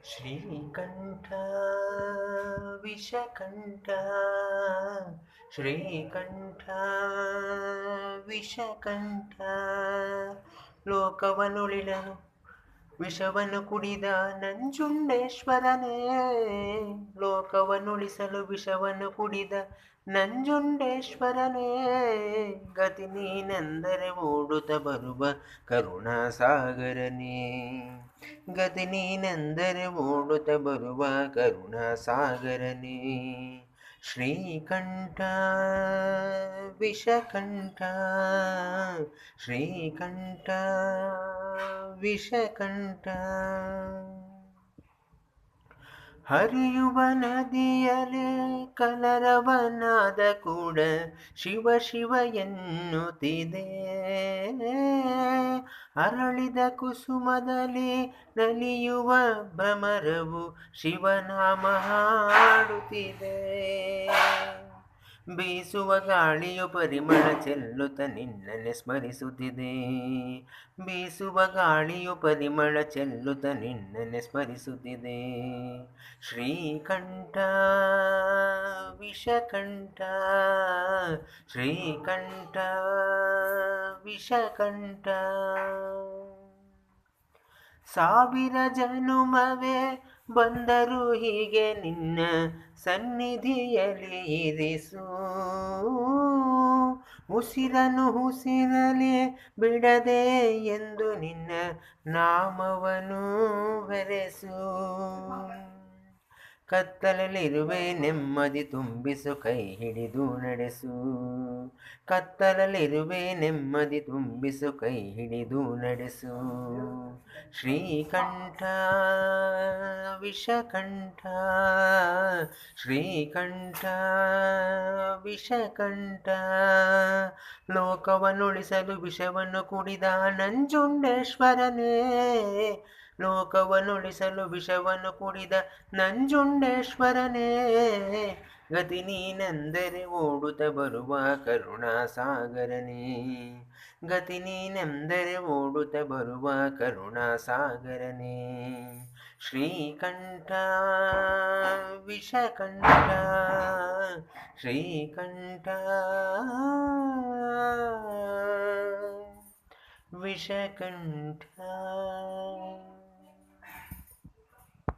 ಶ್ರೀಕಂಠ ವಿಷಕಂಠ ಶ್ರೀಕಂಠ ವಿಷಕಂಠ ಲೋಕವನುಳಿದನು ವಿಷವನ್ನು ಕುಡಿದ ನಂಜುಂಡೇಶ್ವರನೇ ಲೋಕವನ್ನುಳಿಸಲು ವಿಷವನ್ನು ಕುಡಿದ ನಂಜುಂಡೇಶ್ವರನೇ ಗತಿ ನೀನೆಂದರೆ ಓಡುತ್ತ ಬರುವ ಕರುಣಾಸಾಗರನೇ ಗತಿ ನೀನೆಂದರೆ ಓಡುತ್ತ ಬರುವ ಕರುಣಾಸಾಗರನೇ ಶ್ರೀಕಂಠ ವಿಷಕಂಠ ಶ್ರೀಕಂಠ ವಿಷಕಂಠ ಹರಿಯುವ ನದಿಯಲೆ ಕಲರವನಾದ ಕೂಡ ಶಿವ ಶಿವ ಎನ್ನುತ್ತಿದೆ ಅರಳಿದ ಕುಸುಮದಲ್ಲಿ ನಲಿಯುವ ಭ್ರಮರವು ಶಿವನಾಮ ಹಾಡುತ್ತಿದೆ ಬೀಸುವ ಗಾಳಿಯು ಪರಿಮಳ ಚೆಲ್ಲುತ್ತ ನಿನ್ನನೆ ಸ್ಮರಿಸುತ್ತಿದೆ ಬೀಸುವ ಗಾಳಿಯು ಪರಿಮಳ ಚೆಲ್ಲುತ್ತ ನಿನ್ನನೆ ಸ್ಮರಿಸುತ್ತಿದೆ ಶ್ರೀಕಂಠ ವಿಷಕಂಠ ಶ್ರೀಕಂಠ ವಿಷಕಂಠ ಸಾವಿರ ಜನುಮವೇ ಬಂದರು ಹೀಗೆ ನಿನ್ನ ಸನ್ನಿಧಿಯಲ್ಲಿ ಇರಿಸು ಉಸಿರಲಿ ಬಿಡದೆ ಎಂದು ನಿನ್ನ ನಾಮವನ್ನು ಬೆರೆಸು ಕತ್ತಲಲ್ಲಿರುವೆ ನೆಮ್ಮದಿ ತುಂಬಿಸು ಕೈ ಹಿಡಿದು ನಡೆಸು ಕತ್ತಲಲ್ಲಿರುವೆ ನೆಮ್ಮದಿ ತುಂಬಿಸು ಕೈ ಹಿಡಿದು ನಡೆಸು ಶ್ರೀಕಂಠ ವಿಷಕಂಠ ಶ್ರೀಕಂಠ ವಿಷಕಂಠ ಲೋಕವನ್ನುಳಿಸಲು ವಿಷವನ್ನು ಕುಡಿದ ನಂಜುಂಡೇಶ್ವರನೇ ಲೋಕವನ್ನುಳಿಸಲು ವಿಷವನ್ನು ಕುಡಿದ ನಂಜುಂಡೇಶ್ವರನೇ ಗತಿ ನೀನೆಂದರೆ ಓಡುತ್ತ ಬರುವ ಕರುಣಾಸಾಗರನೇ ಗತಿ ನೀನೆಂದರೆ ಓಡುತ್ತ ಬರುವ ಕರುಣಾಸಾಗರನೇ ಶ್ರೀಕಂಠ ವಿಷಕಂಠ ಶ್ರೀಕಂಠ ವಿಷಕಂಠ